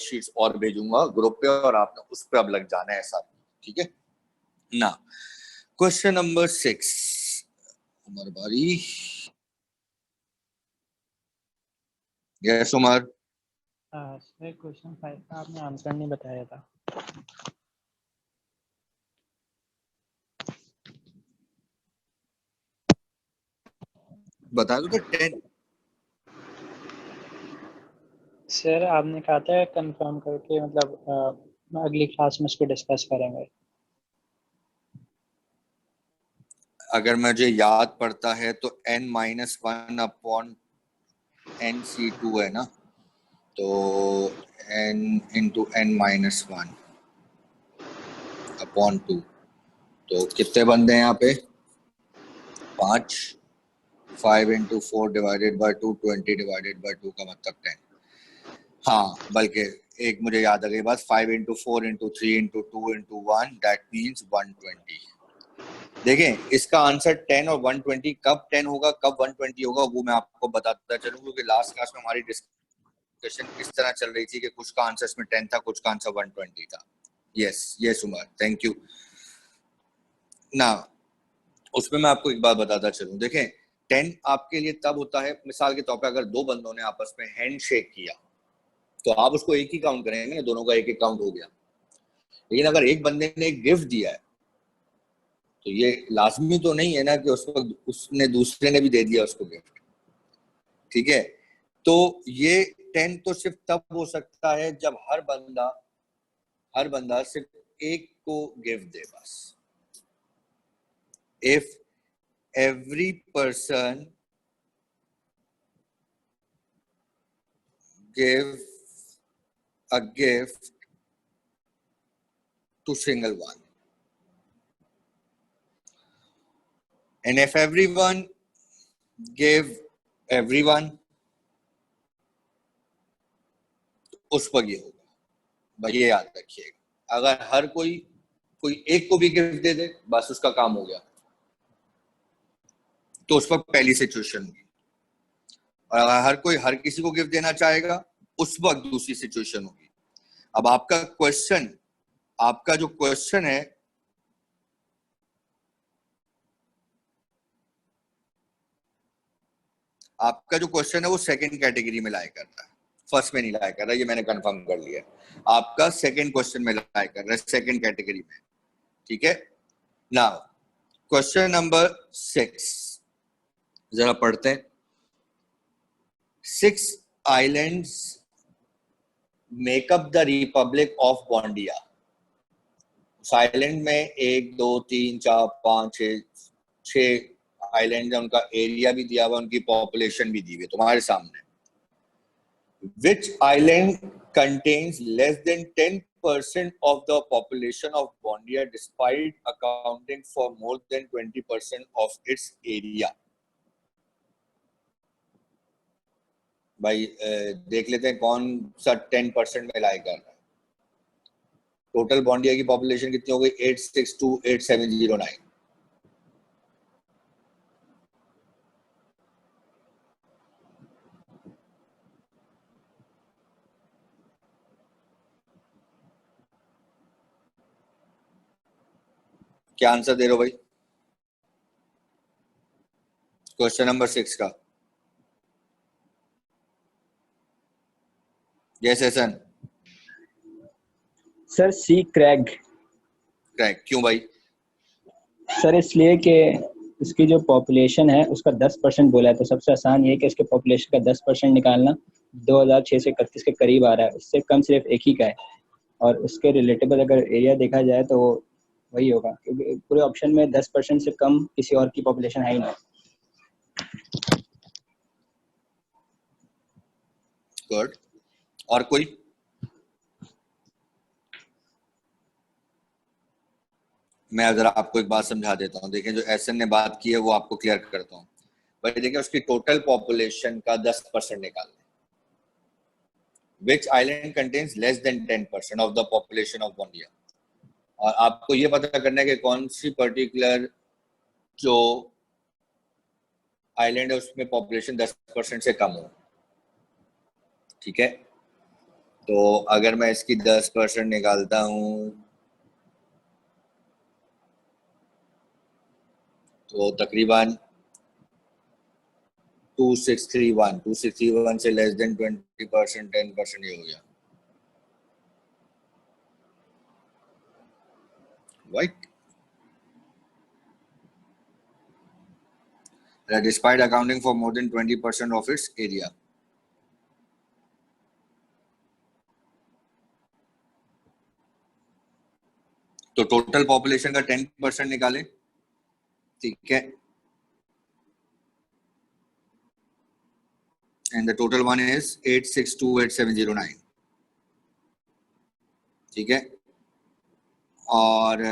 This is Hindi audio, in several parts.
वर्कशीट्स और भेजूंगा ग्रुप पे और आपने उस पे अब लग जाना है ऐसा, ठीक है ना। क्वेश्चन नंबर 6, उमर बारी। यस उमर। सर क्वेश्चन 5 का आपने आंसर नहीं बताया था। बता दो तो 10। सर आपने कहा था कंफर्म करके, मतलब अगली क्लास में इसको डिस्कस करेंगे। अगर मुझे याद पड़ता है तो n-1 अपॉन nc2 है ना, तो n इंटू n-1 अपॉन 2, तो कितने बंदे हैं यहाँ पे? 5। 5 into 4 divided by 2, 20 divided by 2 का मतलब 10। हाँ, बल्कि एक मुझे याद आ गई बात, 5 into 4 into 3 into 2 into 1, that means 120। देखें, इसका आंसर 10 और 120, कब 10 होगा कब 120 होगा वो मैं आपको बताता चलूं, क्योंकि लास्ट क्लास में हमारी डिस्कशन इस तरह चल रही थी कि कुछ का आंसर इसमें 10 था, कुछ का आंसर 120 था। यस उमर, थैंक यू ना। उसमें मैं आपको एक बात बताता चलूं, देखें 10 आपके लिए तब होता है, मिसाल के तौर पे अगर दो बंदों ने आपस में हैंड शेक किया तो आप उसको एक ही काउंट करेंगे, दोनों का एक एक काउंट हो गया। लेकिन अगर एक बंदे ने एक गिफ्ट दिया है तो ये लाजमी तो नहीं है ना कि उसको उसने दूसरे ने भी दे दिया उसको गिफ्ट, ठीक है। तो ये 10 तो सिर्फ तब हो सकता है जब हर बंदा सिर्फ एक को गिफ्ट दे बस। If every person give a gift to single one, and if everyone give everyone, उस पर ये होगा। भाई ये याद रखिएगा, अगर हर कोई एक को भी गिफ्ट दे दे बस उसका काम हो गया, तो उस वक्त पहली सिचुएशन होगी। और अगर हर कोई हर किसी को गिफ्ट देना चाहेगा उस वक्त दूसरी सिचुएशन होगी। अब आपका जो क्वेश्चन है, वो सेकंड कैटेगरी में लाया करता है, फर्स्ट में नहीं लाया कर रहा, ये मैंने कंफर्म कर लिया। आपका सेकंड क्वेश्चन में लाया कर रहा है, सेकंड कैटेगरी में, ठीक है। नाउ क्वेश्चन नंबर 6 जरा पढ़ते हैं। 6 islands make up the republic of बॉन्डिया। उस आइलैंड में 1 2 3 4 5 6 आइलैंड है, उनका एरिया भी दिया हुआ, उनकी पॉपुलेशन भी दी हुई है तुम्हारे सामने। Which island contains less than 10% of the population of Bondia despite accounting for more than 20% of its area? भाई देख लेते हैं कौन सा 10% में लाया कर रहा है। टोटल बॉन्डिया की पॉपुलेशन कितनी हो गई? 8628709। क्या आंसर दे रहे हो भाई क्वेश्चन नंबर 6 का? यस हसन। सर सी क्रैग। क्यों भाई? सर इसलिए कि इसकी जो पॉपुलेशन है उसका 10% बोला है, तो सबसे आसान ये है कि इसके पॉपुलेशन का 10% निकालना 2631 के करीब आ रहा है, उससे कम सिर्फ एक ही का है। और उसके रिलेटेबल अगर एरिया देखा जाए तो वही होगा, क्योंकि पूरे ऑप्शन में 10% से कम किसी और की पॉपुलेशन है ही नहीं। गुड। और कोई? मैं जरा आपको एक बात समझा देता हूँ। देखें, जो एसएन ने बात की है वो आपको क्लियर करता हूँ। भाई देखिए, उसकी टोटल पॉपुलेशन का 10% निकाल लें। Which island contains less than 10% of the population of Bondia. और आपको ये पता करना है कि कौन सी पर्टिकुलर जो आइलैंड है उसमें पॉपुलेशन 10% से कम हो, ठीक है। तो अगर मैं इसकी 10% निकालता हूँ तो तकरीबन 2631 से लेस देन 20%, 10% ये हो गया, right. Despite accounting for more than 20% of its area. तो टोटल पॉपुलेशन का 10% निकालें, ठीक है, and the total one is 8628709, ठीक है। और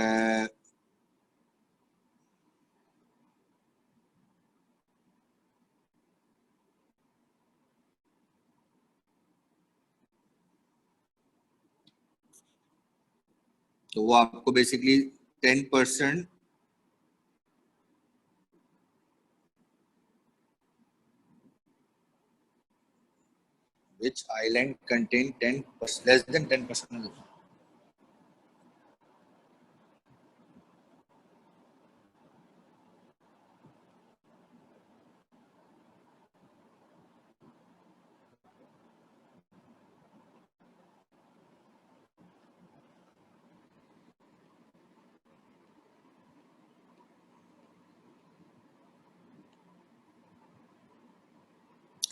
तो वो आपको basically 10% which island contain 10% less than 10%.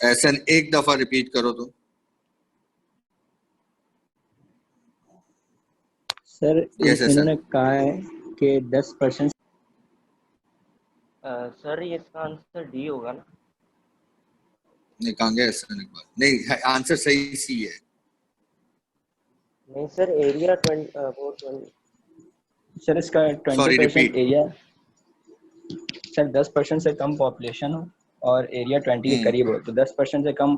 ऐसा एक दफा रिपीट करो तो। Sir Yes, sir. इन्होंने कहा है कि 10%। सर ये इसका आंसर डी होगा ना? नहीं, कहां गया ऐसा नहीं, आंसर सही सी है। नहीं सर, एरिया 20 सर इसका Sorry, 20% repeat. एरिया, सर 10% से कम पॉपुलेशन हो और एरिया 20 के करीब हो, तो 10% से कम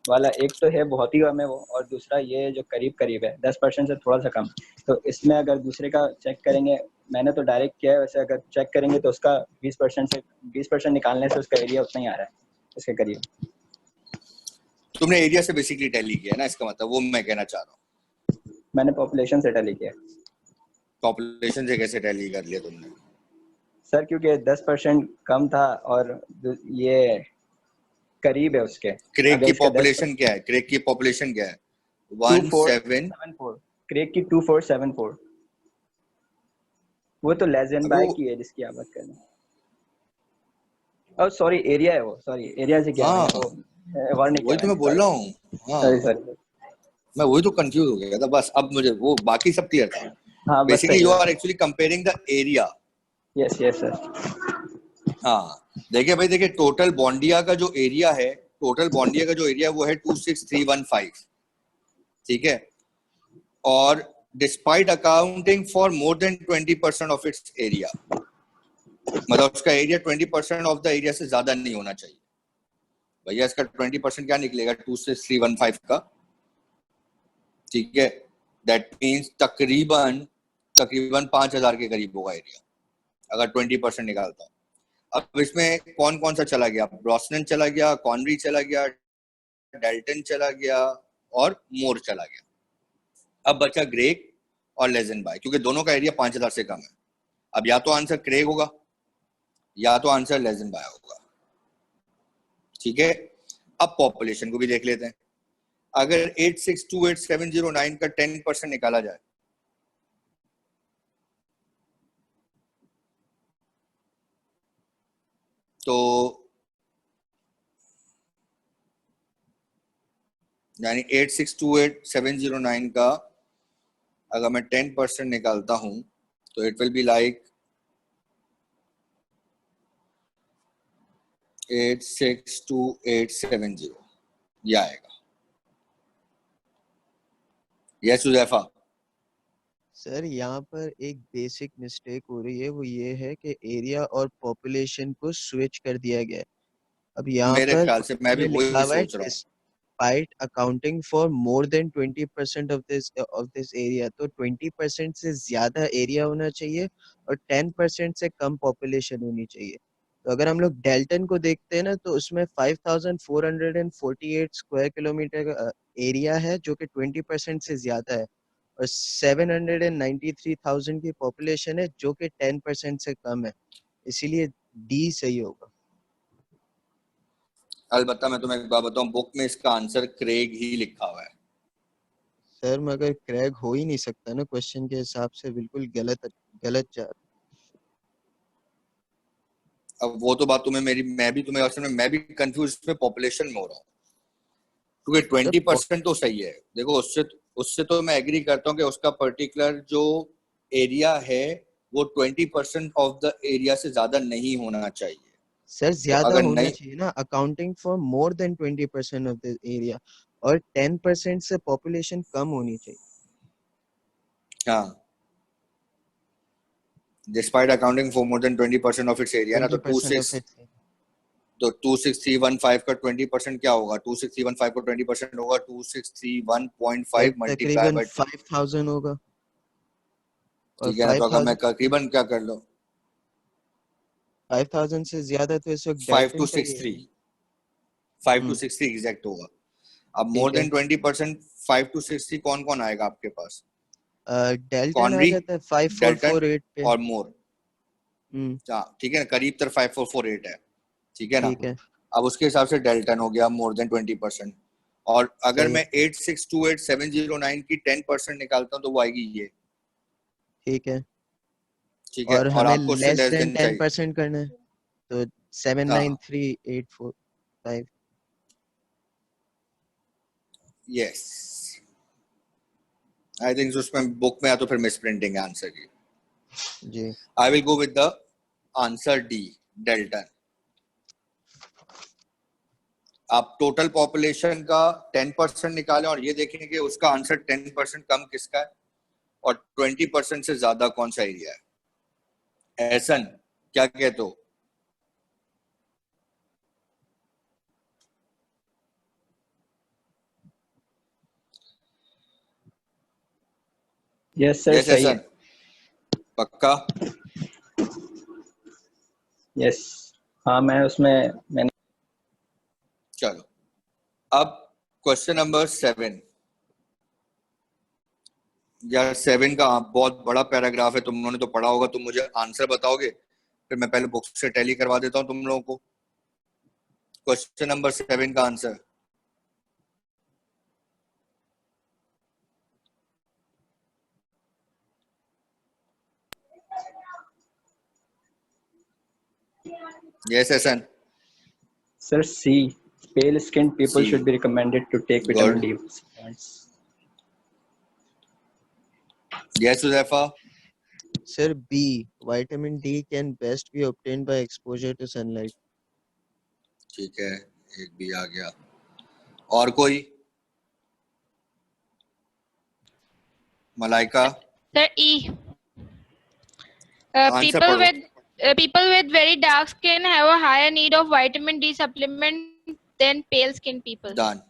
वाला एक तो है बहुत ही कम है वो, और दूसरा ये जो करीब करीब है 10% से थोड़ा सा कम। तो इसमें अगर दूसरे का चेक करेंगे, मैंने तो डायरेक्ट किया है, वैसे अगर चेक करेंगे तो उसका 20% निकालने से उसका एरिया उतना ही आ रहा है इसके करीब। तुमने एरिया से बेसिकली टैली किया ना, इसका मतलब वो मैं कहना चाह रहा हूँ। मैंने पॉपुलेशन से टैली किया। पॉपुलेशन से कैसे टैली कर लिया तुमने? सर क्योंकि 10% कम था और ये करीब है उसके। क्रेक की पॉपुलेशन क्या है? क्रेक की पॉपुलेशन क्या है? 1774। क्रेक की 2474। वो तो लेजेंडबाई की है जिसकी आप बात कर रहे हैं। और सॉरी एरिया है वो, सॉरी एरिया से क्या है वो, वही तो मैं बोल रहा हूँ। सॉरी मैं वही तो कंफ्यूज हो गया था बस, अब मुझे वो बाकी सब क्लियर था। हाँ, basically you are actually comparing the area. Yes sir. हाँ देखिए भाई, देखिए टोटल बॉन्डिया का जो एरिया है, वो है 26315, ठीक है। और despite accounting for more than 20% of its area, मतलब उसका एरिया 20% ऑफ द एरिया से ज्यादा नहीं होना चाहिए। भैया इसका 20% क्या निकलेगा 26315 का, ठीक है। दैट मीन्स तकरीबन 5000 के करीब होगा एरिया अगर 20% निकालता हूँ। अब इसमें कौन कौन सा चला गया? ब्रॉसनन चला गया, कॉनरी चला गया, डेल्टन चला गया और मोर चला गया। अब बचा ग्रेग और लेजेंडबाई, क्योंकि दोनों का एरिया 5000 से कम है। अब या तो आंसर क्रेग होगा या तो आंसर लेजेंडबाई होगा, ठीक है। अब पॉपुलेशन को भी देख लेते हैं। अगर 8628709 का 10% निकाला जाए तो यानी 8628709 का अगर मैं 10% निकालता हूं तो इट विल बी लाइक 862870, ये आएगा। यस हुजैफा। सर यहाँ पर एक बेसिक मिस्टेक हो रही है, वो ये है कि एरिया और पॉपुलेशन को स्विच कर दिया गया है। अब यहाँ मेरे पर ख्याल से मैं भी वही लिखा हुआ है सोच रहा हूँ। Despite accounting for more than 20% of this area, तो 20% से ज्यादा एरिया होना चाहिए और 10% से कम पॉपुलेशन होनी चाहिए। तो अगर हम लोग डेल्टन को देखते हैं ना तो उसमें 5448 स्क्वायर किलोमीटर का एरिया है जो कि 20% से ज्यादा है, और 793,000 की पॉपुलेशन है जो कि 10% से कम है, इसीलिए डी सही होगा। अलबत्ता मैं तुम्हें एक बात बताऊं, बुक में इसका आंसर क्रेग ही लिखा हुआ है। सर मगर क्रैक हो ही नहीं सकता ना, क्वेश्चन के हिसाब से बिल्कुल गलत गलत जा। अब वो तो बात तुम्हें मेरी, मैं भी तुम्हें असल में मैं भी कंफ्यूज इसमें पॉपुलेशन में हो रहा हूँ, क्योंकि 20% तो सही है। देखो उससे उससे तो मैं एग्री करता हूँ कि उसका पर्टिकुलर जो एरिया है वो 20% ऑफ द एरिया से ज्यादा नहीं होना चाहिए। सर तो ज्यादा अगर होना नहीं, चाहिए ना, accounting for more than 20% of the area, और 10% से पॉपुलेशन कम होनी चाहिए। हाँ, despite accounting for more than 20% of its area ना, तो 20% ऑफ इट्स। 2315 का 20% क्या होगा? 2315 का 20% होगा 2631.5 मल्टीप्लाई तकरीबन बाय 2। 5000 होगा, और ठीक है ना, तो अगर मैं तकरीबन क्या कर लूं, 5000 से ज्यादा तो इस वक्त 5 डेल्टन टू का ही 6 है। 3 5 टू हम्म, 6 3 एग्जैक्ट होगा। अब मोर ठीक है। देन 20% 5 टू 6 3 कौन कौन आएगा आपके पास? डेल्टन आ कॉनरी, जाता है डेल्टन 5448 पे। और मोर। हम्म, हाँ ठीक है ना, करीब तर 5448 है। ठीक है ना, ठीक है, अब उसके हिसाब से डेल्टन हो गया मोर देन 20%। और अगर सही है, मैं 8628709 की 10% निकालता हूँ तो वो आएगी ये। ठीक है। ठीक है, और और हमें आपको उससे लेस लेस देन देन चाहिए। 10% करना है, तो हाँ 793845। यस, आई थिंक उसमें बुक में या तो फिर मिस प्रिंटिंग है आंसर की। जी, I will go with the answer D, Dalton. आप टोटल पॉपुलेशन का 10% निकालें और ये देखें कि उसका आंसर 10% कम किसका है और 20% से ज्यादा कौन सा एरिया है। एहसन क्या कहते हो? यस सर, यस सही है। एहसन, पक्का? यस, हाँ मैं उसमें मैंने। चलो, अब क्वेश्चन नंबर 7। यार 7 का बहुत बड़ा पैराग्राफ है, तुम लोगों ने तो पढ़ा होगा, तुम मुझे आंसर बताओगे फिर मैं पहले बुक से टैली करवा देता हूँ तुम लोगों को। क्वेश्चन नंबर 7 का answer, yes Ehsan, sir C, pale skinned people C, should be recommended to take vitamin good. D supplements. Yes Huzaifa, sir B, vitamin D can best be obtained by exposure to sunlight. ठीक है, एक भी आ गया। और कोई? Malaika, Sir, E. आंसर पढ़ो। People with very dark skin have a higher need of vitamin D supplement than pale skin people. Done.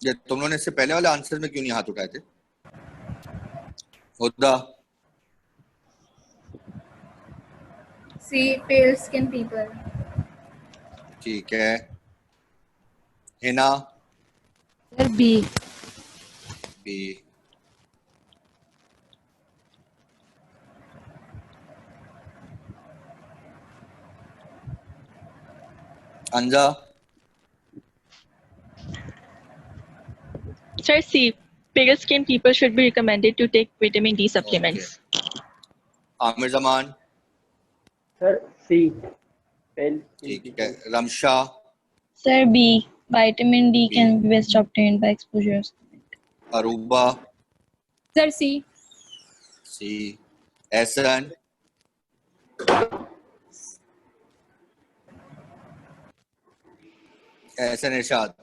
ये तुम लोगों ने इससे पहले वाले आंसर में क्यों नहीं हाथ उठाए थे? हुदा, See, pale skin people. ठीक है। Hina, Sir, B. B. Anja, Sir, C. Pale skin people should be recommended to take vitamin D supplements. Aamir Zaman, sir C, pale skin ठीक people. है। Ramsha, Sir, B. Vitamin D B. can be best obtained by exposures. Aruba, Sir, C. C. Ehsan, Ehsan Irshad,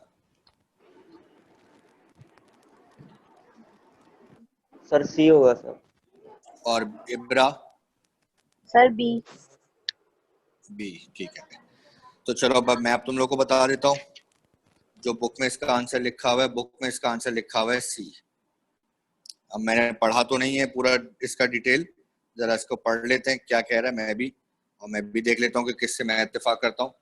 sir C होगा सर। और इब्रा, Sir, B. बी। ठीक है, तो चलो अब मैं तुम लोग को बता देता हूँ जो बुक में इसका आंसर लिखा हुआ है। बुक में इसका आंसर लिखा हुआ है सी। अब मैंने पढ़ा तो नहीं है पूरा इसका डिटेल, जरा इसको पढ़ लेते हैं क्या कह रहा है, मैं भी और मैं भी देख लेता हूँ कि किससे मैं इत्तेफाक करता हूँ।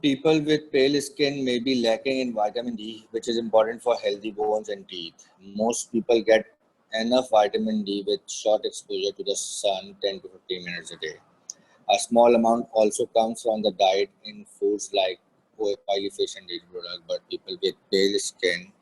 People with pale skin may be lacking in vitamin D, which is important for healthy bones and teeth. Most people get enough vitamin D with short exposure to the sun, 10 to 15 minutes a day. A small amount also comes from the diet in foods like oily fish and dairy products, but people with pale skin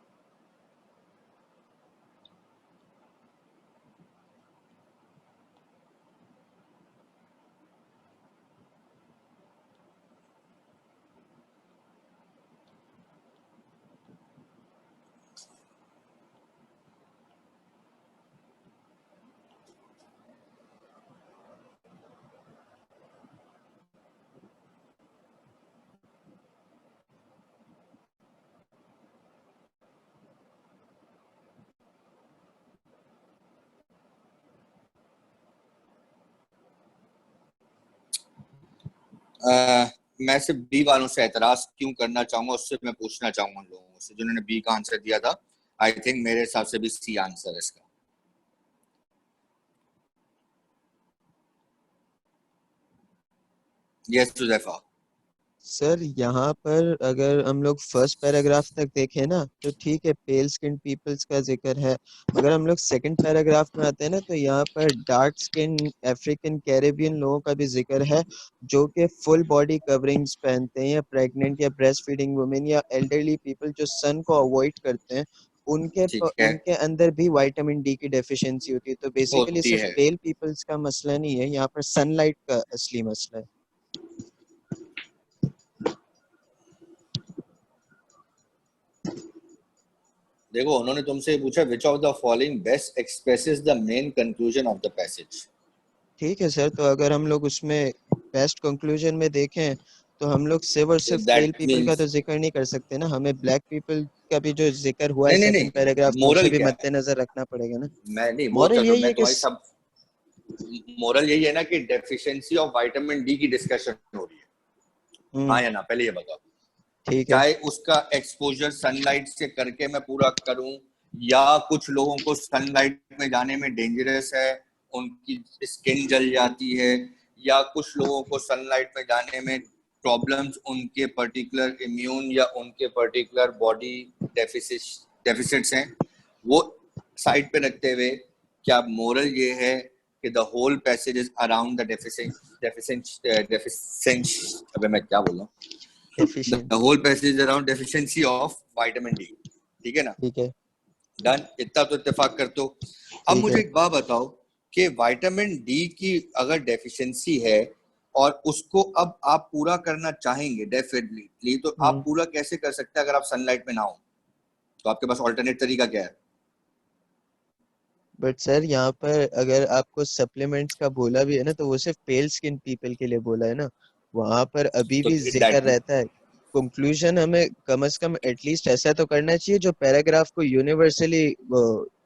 मैं सिर्फ बी वालों से एतराज क्यों करना चाहूंगा, उससे मैं पूछना चाहूंगा उन लोगों से जिन्होंने बी का आंसर दिया था। आई थिंक मेरे हिसाब से भी सी आंसर है इसका। यस हुज़ैफा। सर यहाँ पर अगर हम लोग फर्स्ट पैराग्राफ तक देखें ना तो ठीक है, पेल स्किन पीपल्स का जिक्र है। अगर हम लोग सेकंड पैराग्राफ में आते हैं ना तो यहाँ पर डार्क स्किन अफ्रीकन कैरेबियन लोगों का भी जिक्र है जो कि फुल बॉडी कवरिंग्स पहनते हैं, या प्रेग्नेंट या ब्रेस्ट फीडिंग वुमेन या एल्डरली पीपल जो सन को अवॉइड करते हैं, उनके अंदर भी विटामिन डी की डेफिशिएंसी होती है। तो बेसिकली होती सिर्फ है। पेल पीपल्स का मसला नहीं है, यहाँ पर सनलाइट का असली मसला है। देखो उन्होंने तुमसे पूछा which of the following best expresses the main conclusion of the passage. ठीक है सर, तो अगर हम लोग उसमें बेस्ट कंक्लूजन में देखें तो हम लोग सिर्फ और सिर्फ That पेल पीपल का means- तो जिक्र नहीं कर सकते ना, हमें ब्लैक पीपल का भी जो जिक्र हुआ है नहीं, सेकंड पैराग्राफ में मोरल उसे भी क्या है? मद्देनजर रखना पड़ेगा ना। मैं नहीं मॉरल यही मैं है कि तुम्हारी सब मोरल यही है ना कि डेफिशिएंसी ऑफ विटामिन डी की डिस्कशन हो रही है। हाँ या ना, पहले ये बताओ। ठीक है, चाहे उसका एक्सपोजर सनलाइट से करके मैं पूरा करूं या कुछ लोगों को सनलाइट में जाने में डेंजरस है, उनकी स्किन जल जाती है, या कुछ लोगों को सनलाइट में जाने में प्रॉब्लम्स उनके पर्टिकुलर इम्यून या उनके पर्टिकुलर बॉडी डेफिसिट्स हैं, वो साइड पे रखते हुए क्या मोरल ये है कि the whole passage is around the अबे मैं क्या बोल रहा हूँ, the whole passage is around deficiency of vitamin D. ठीक है ना? ठीक है, डन, इतना तो इत्तेफाक कर दो। अब मुझे एक बात बताओ कि विटामिन डी की अगर डेफिशिएंसी है और उसको अब आप पूरा करना चाहेंगे डेफिनेटली, तो आप पूरा कैसे कर सकते हैं अगर आप सनलाइट में ना हो? तो आपके पास अल्टरनेट तरीका क्या है? बट सर यहाँ पर अगर आपको सप्लीमेंट्स का बोला भी है ना तो वो सिर्फ पेल स्किन पीपल के लिए बोला है ना, वहां पर अभी तो भी जिक्र रहता है। कंक्लूजन हमें कम से कम एटलीस्ट ऐसा तो करना चाहिए जो पैराग्राफ को यूनिवर्सली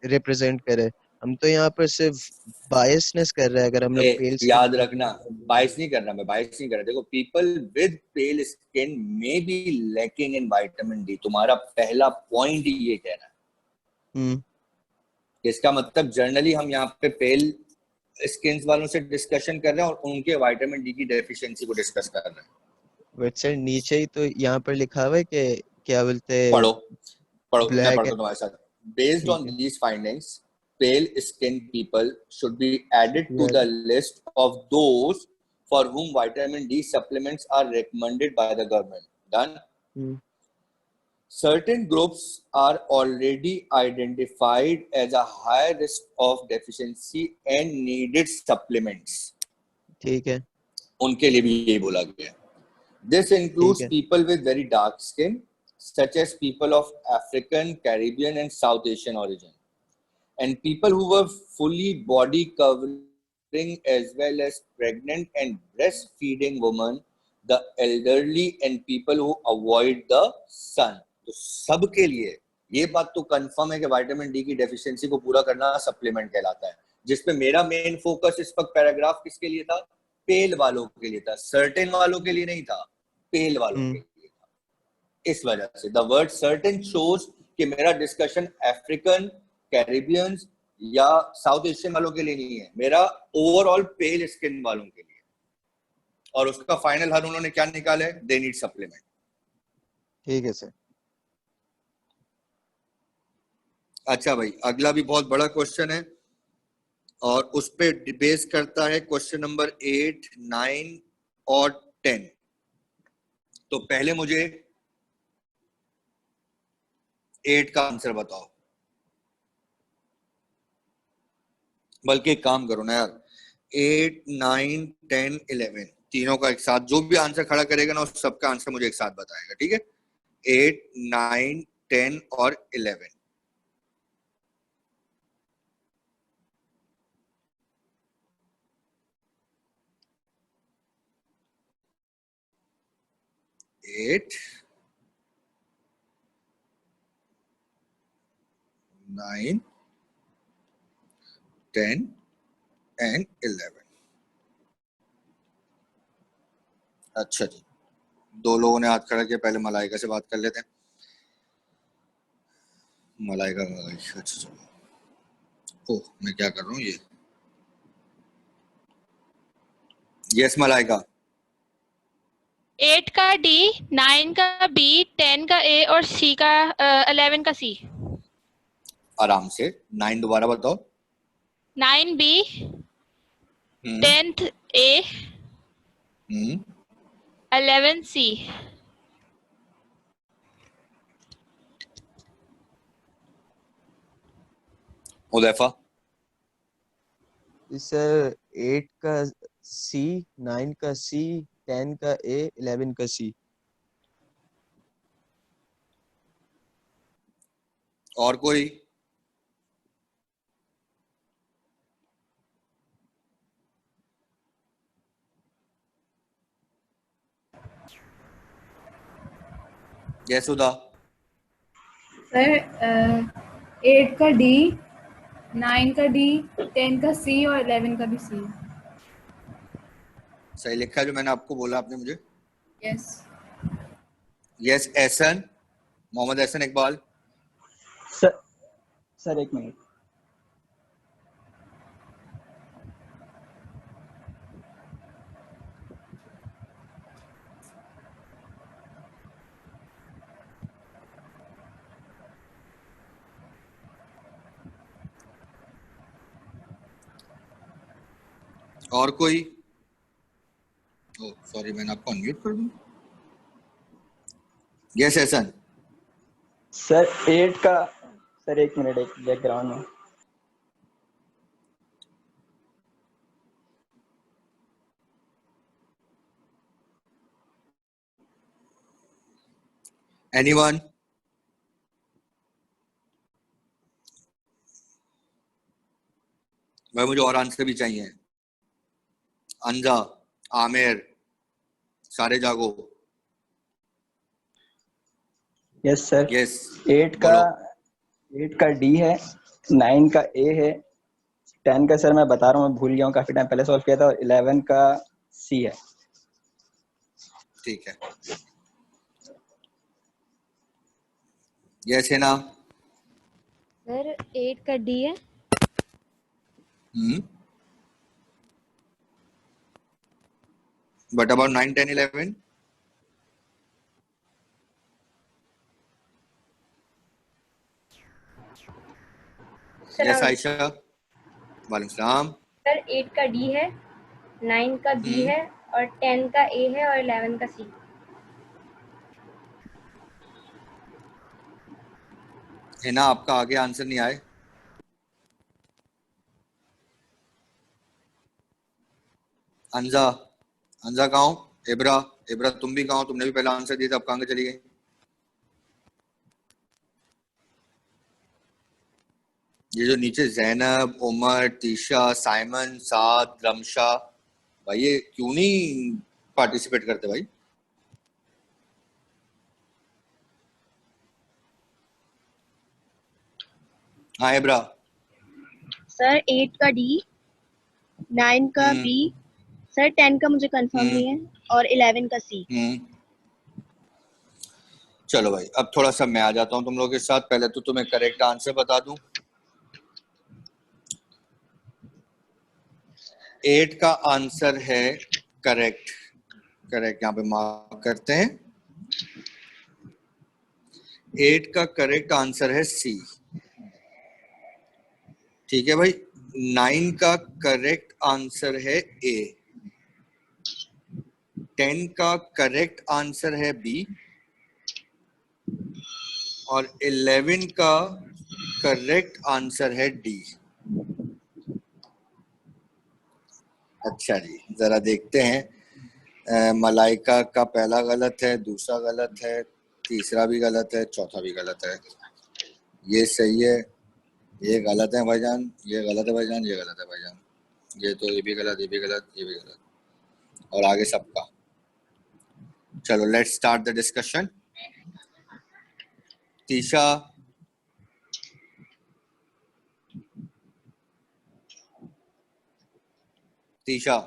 रिप्रेजेंट करे। हम तो यहाँ पर सिर्फ बायसनेस कर रहे हैं। अगर हम लोग पेल याद रखना, बायस नहीं करना, मैं बायस नहीं कर रहा। देखो, people with pail skin may be lacking in vitamin D, तुम्हारा पहला पॉइंट ही ये कह रहा है। इसका मतलब जर्नली हम यहाँ पे पेल स्किन वालों से डिस्कशन कर रहे हैं और उनके विटामिन डी की डेफिशिएंसी को डिस्कस कर रहे हैं। बट सर नीचे ही तो यहाँ पर लिखा हुआ है कि क्या बोलते हैं, पढ़ो मैं पढ़ता हूँ तुम्हारे साथ। Based on these findings, pale skin people should be added to the list of those for whom vitamin D supplements are recommended by the government. Done? Certain groups are already identified as a high risk of deficiency and needed supplements. ठीक है, उनके लिए भी यही बोला गया। This includes people with very dark skin, such as people of African, Caribbean, and South Asian origin, and people who were fully body covering, as well as pregnant and breastfeeding women, the elderly, and people who avoid the sun. तो सबके लिए ये बात तो कंफर्म है कि विटामिन डी की डेफिशिएंसी को पूरा करना सप्लीमेंट कहलाता है, जिसपे मेरा मेन फोकस इस वक्त पैराग्राफ किसके लिए था? पेल वालों के लिए था, सर्टेन वालों के लिए नहीं था, पेल वालों के लिए था। इस वजह से द वर्ड सर्टेन शोज कि मेरा डिस्कशन अफ्रीकन, कैरिबियन या साउथ एशियन वालों के लिए नहीं है, मेरा ओवरऑल पेल स्किन वालों के लिए। और उसका फाइनल हर उन्होंने क्या निकाला है? They need supplement. ठीक है सर। अच्छा भाई, अगला भी बहुत बड़ा क्वेश्चन है और उस पे बेस करता है क्वेश्चन नंबर 8, 9 और 10। तो पहले मुझे 8 का आंसर बताओ, बल्कि एक काम करो ना यार, 8, 9, 10, 11 तीनों का एक साथ, जो भी आंसर खड़ा करेगा ना उस सबका आंसर मुझे एक साथ बताएगा, ठीक है? 8, 9, 10 और 11। Eight, 9, 10 and 11। अच्छा जी, दो लोगों ने हाथ खड़ा किया, पहले मलाइका से बात कर लेते हैं। मलाइका, अच्छा चलो। ओह, मैं क्या कर रहा हूँ ये। यस मलाइका। 8 का डी, 9 का बी, 10 का ए और सी का 11 का सी। आराम से 9 दोबारा बताओ। 9 बी, 10th ए, 11 सी। उदैफा। सर 8 का सी, 9 का सी, 10 का ए, 11 का सी। और कोई? यस सुधा। सर 8 का डी, 9 का डी, 10 का सी और 11 का भी सी। सही लिखा जो मैंने आपको बोला आपने मुझे। Yes. Yes Ehsan, Mohammad Ehsan Iqbal. Sir एक मिनट। और कोई? ओह सॉरी, मैंने आपको अनम्यूट कर दूं। यस एहसन। सर 8 का, सर एक मिनट, एक बैकग्राउंड में। एनीवन? भाई मुझे और आंसर भी चाहिए। अंजा, आमिर, सारे जागो। Yes sir. यस 8 का डी है, 9 का ए है, 10 का सर मैं बता रहा हूँ, भूल गया हूँ, काफी टाइम पहले सॉल्व किया था, और 11 का सी है। ठीक है। यस है ना? सर 8 का डी है। But about 9, 10, 11? Yes आयशा। वालेकुम सलाम। सर 8 का डी है, 9 का बी है और 10 का ए है और 11 का सी। है ना, आपका आगे आंसर नहीं आए। अंजा, अंजा कहाँ हो? इब्रा, इब्रा तुम भी कहाँ हो? तुमने भी पहला आंसर दिया था, अब कहाँ चली गई? ये जो नीचे जैनब, उमर, तीशा, साइमन, साद, रमशा, भाई ये क्यों नहीं पार्टिसिपेट करते भाई? हाँ इब्रा। सर 8 का डी, 9 का बी, सर 10 का मुझे कंफर्म नहीं है, और 11 का सी। चलो भाई, अब थोड़ा सा मैं आ जाता हूँ तुम लोगों के साथ। पहले तो तुम्हें करेक्ट आंसर बता दूं। 8 का आंसर है करेक्ट। करेक्ट यहाँ पे मार्क करते हैं। 8 का करेक्ट आंसर है सी। ठीक है भाई। 9 का करेक्ट आंसर है ए। 10 का करेक्ट आंसर है बी। और 11 का करेक्ट आंसर है डी। अच्छा जी, जरा देखते हैं। मलाइका का पहला गलत है, दूसरा गलत है, तीसरा भी गलत है, चौथा भी गलत है। ये सही है, ये गलत है भाईजान, ये गलत है भाईजान, ये गलत है भाईजान, ये तो ये भी गलत, ये भी गलत, ये भी गलत, और आगे सबका। चलो let's start the discussion. Tisha, Tisha,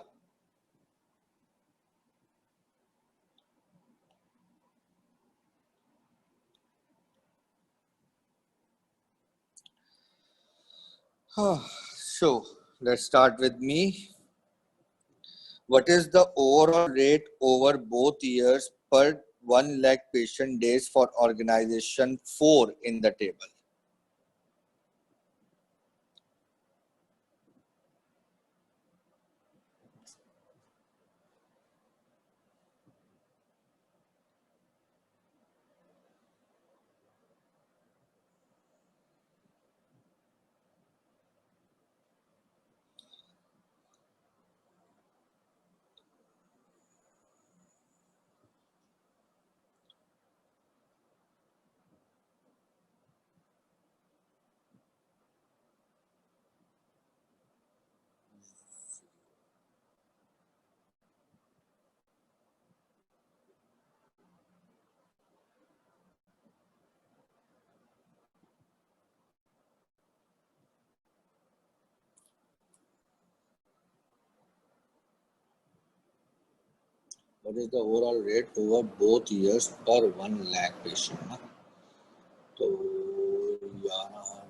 so let's start with me. What is the overall rate over both years per 1 lakh patient days for organization 4 in the table? What is the overall rate over both years per 1 lakh patient? तो 11,000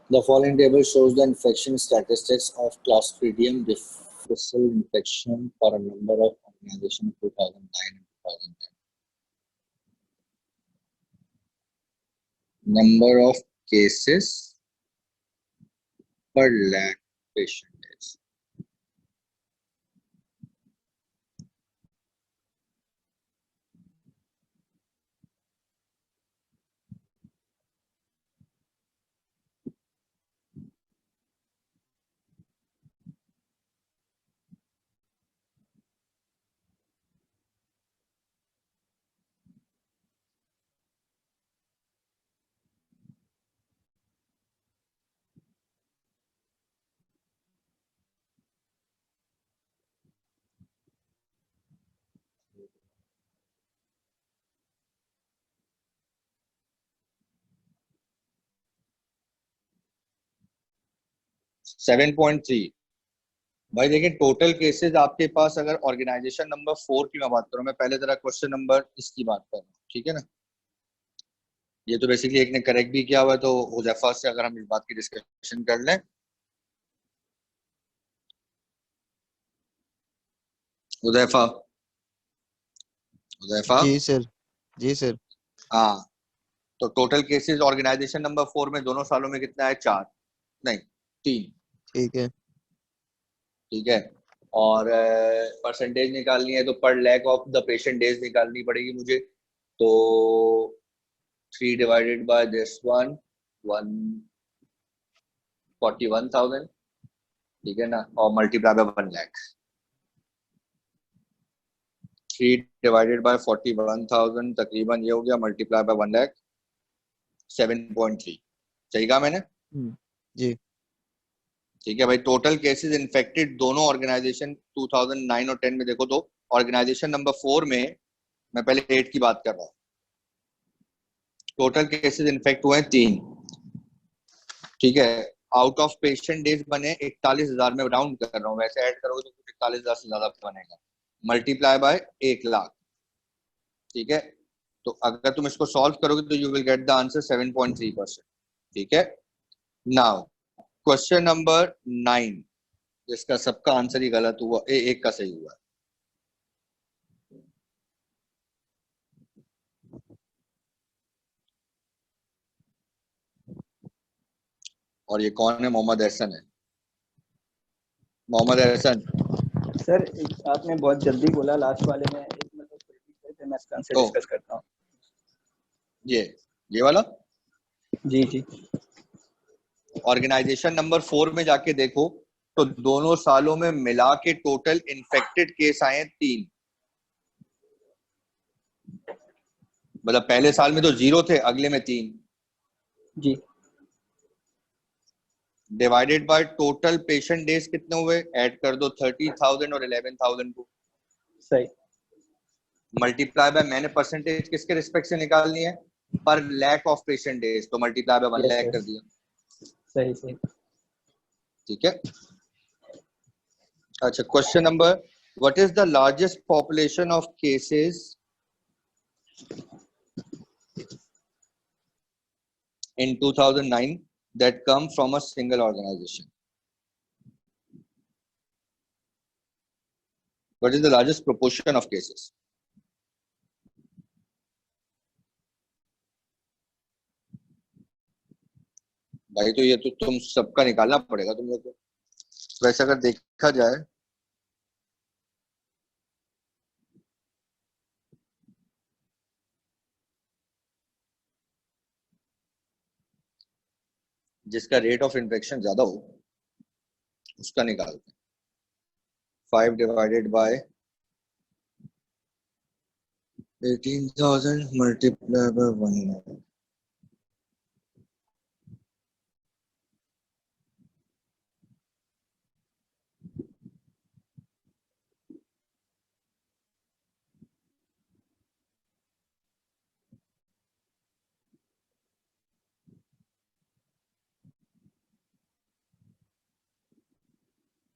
The following table shows the infection statistics of Clostridium difficile infection for a number of organizations in 2009 and 2010. Number of cases per lakh patient days. Seven point three. भाई देखिए, टोटल केसेस आपके पास, अगर ऑर्गेनाइजेशन नंबर 4 की मैं बात करूं, मैं पहले जरा क्वेश्चन नंबर इसकी बात कर रहा हूँ, ठीक है ना। ये तो बेसिकली एक ने करेक्ट भी किया हुआ है, तो हुजैफा से अगर हम इस बात की डिस्कशन कर लें। हुजैफा, हुजैफा। जी सर, जी सर। हाँ, तो टोटल केसेस ऑर्गेनाइजेशन नंबर 4 में दोनों सालों में कितना है? 4 नहीं 3। ठीक है, ठीक है। और परसेंटेज निकालनी है तो पर lack of the patient days निकालनी पड़ेगी मुझे। तो 3 डिवाइडेड बाय दिस वन 141,000, ठीक है ना, और multiply by 1 lakh. 3 divided by 41,000 तकरीबन ये हो गया, मल्टीप्लाई बाय 1 लाख 7.3। सही कहा मैंने? जी ठीक है भाई। टोटल केसेस इन्फेक्टेड दोनों ऑर्गेनाइजेशन 2009 और 10 में देखो तो ऑर्गेनाइजेशन नंबर 4 में, मैं पहले 8 की बात कर रहा हूँ, टोटल केसेस इन्फेक्ट हुए हैं 3। ठीक है। आउट ऑफ पेशेंट डेज बने 41,000 में राउंड कर रहा हूँ, वैसे ऐड करोगे तो 41,000 से ज्यादा बनेगा, मल्टीप्लाई बाय 1 लाख। ठीक है। तो अगर तुम इसको सॉल्व करोगे तो you will get the answer 7.3%। ठीक है। नाउ क्वेश्चन नंबर 9, जिसका सबका आंसर ही गलत हुआ, एक का सही हुआ। और ये कौन है? मोहम्मद एहसन है। मोहम्मद एहसन सर आपने बहुत जल्दी बोला लास्ट वाले में, एक मतलब फिर मैं इसका आंसर डिस्कस करता हूँ। ये वाला जी जी। ऑर्गेनाइजेशन नंबर 4 में जाके देखो तो दोनों सालों में मिला के टोटल इन्फेक्टेड केस आए हैं 3। मतलब पहले साल में तो 0 थे, अगले में 3। जी। Divided by total patient days कितने हुए, ऐड कर दो 30,000 और 11,000 को। सही। मल्टीप्लाई बाय, मैंने परसेंटेज किसके रिस्पेक्ट से निकालनी है? पर लैक ऑफ पेशेंट डेज, तो मल्टीप्लाई बाय 1 लाख कर दिया। सही सही। ठीक है। अच्छा, question number, what is the largest population of cases in 2009 that come from a single organization? What is the largest proportion of cases? भाई तो ये तो तुम सबका निकालना पड़ेगा तुम लोग को। वैसे अगर देखा जाए जिसका रेट ऑफ इन्फेक्शन ज्यादा हो उसका निकालते हैं। 5 divided by 18,000 multiply by 1 lakh.